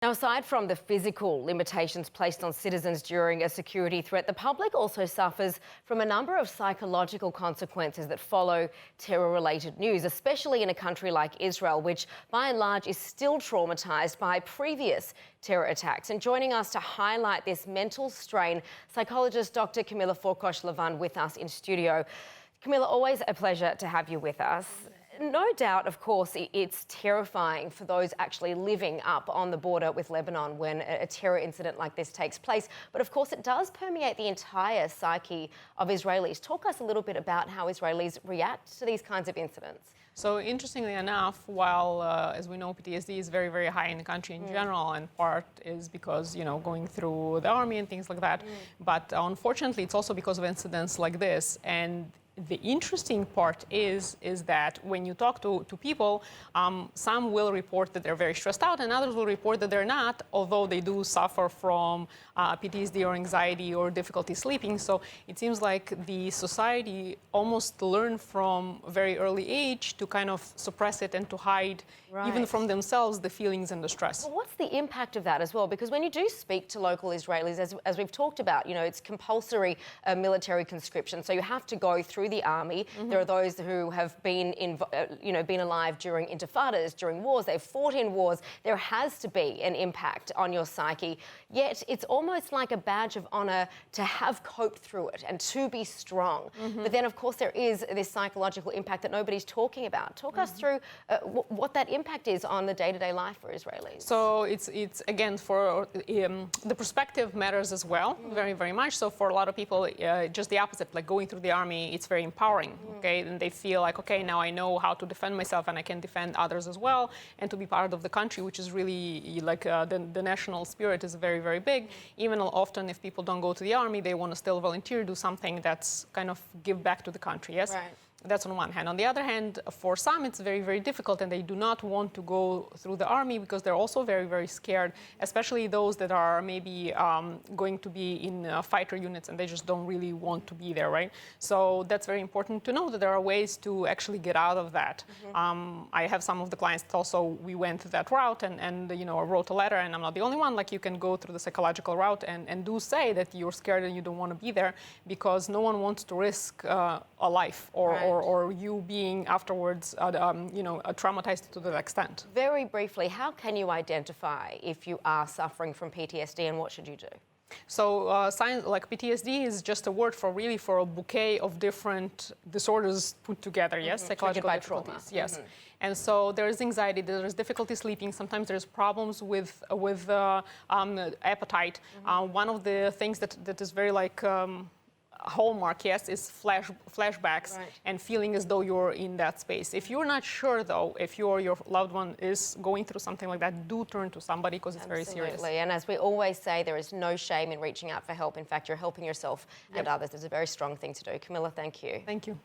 Now, aside from the physical limitations placed on citizens during a security threat, the public also suffers from a number of psychological consequences that follow terror-related news, especially in a country like Israel, which by and large is still traumatised by previous terror attacks. And joining us to highlight this mental strain, psychologist Dr. Kamila Forkosh Lavan with us in studio. Kamila, always a pleasure to have you with us. No doubt, of course, it's terrifying for those actually living up on the border with Lebanon when a terror incident like this takes place. But of course, it does permeate the entire psyche of Israelis. Talk us a little bit about how Israelis react to these kinds of incidents. So interestingly enough, while, as we know, PTSD is very, very high in the country in general, and part is because, going through the army and things like that. But unfortunately, it's also because of incidents like this. And the interesting part is that when you talk to people, some will report that they're very stressed out and others will report that they're not, although they do suffer from PTSD or anxiety or difficulty sleeping. So it seems like the society almost learned from a very early age to kind of suppress it and to hide even from themselves the feelings and the stress. Well, what's the impact of that as well? Because when you do speak to local Israelis, as we've talked about, it's compulsory military conscription. So you have to go through the army. There are those who have been, been alive during intifadas, during wars. They've fought in wars. There has to be an impact on your psyche. Yet it's almost like a badge of honour to have coped through it and to be strong. But then, of course, there is this psychological impact that nobody's talking about. Talk us through what that impact is on the day-to-day life for Israelis. So it's again, for the perspective matters as well, very, very much. So for a lot of people, just the opposite, like going through the army, it's very empowering, okay? And they feel like, okay, now I know how to defend myself and I can defend others as well, and to be part of the country, which is really like the national spirit is very, very big. Even often if people don't go to the army, they want to still volunteer, do something that's kind of give back to the country, yes? Right. That's on one hand. On the other hand, for some, it's very, very difficult, and they do not want to go through the army because they're also very, very scared, especially those that are maybe going to be in fighter units and they just don't really want to be there, right? So that's very important to know that there are ways to actually get out of that. I have some of the clients that also, we went that route and I wrote a letter, and I'm not the only one, like you can go through the psychological route and do say that you're scared and you don't want to be there because no one wants to risk a life or you being afterwards, traumatized to that extent. Very briefly, how can you identify if you are suffering from PTSD and what should you do? So science, like PTSD is just a word for a bouquet of different disorders put together, yes? Psychological difficulties, trauma. Yes. And so there is anxiety, there is difficulty sleeping, sometimes there's problems with appetite. One of the things that is very like hallmark, yes, is flashbacks and feeling as though you're in that space. If you're not sure, though, if your loved one is going through something like that, do turn to somebody because it's very serious. And as we always say, there is no shame in reaching out for help. In fact, you're helping yourself and others. It's a very strong thing to do. Kamila, thank you. Thank you.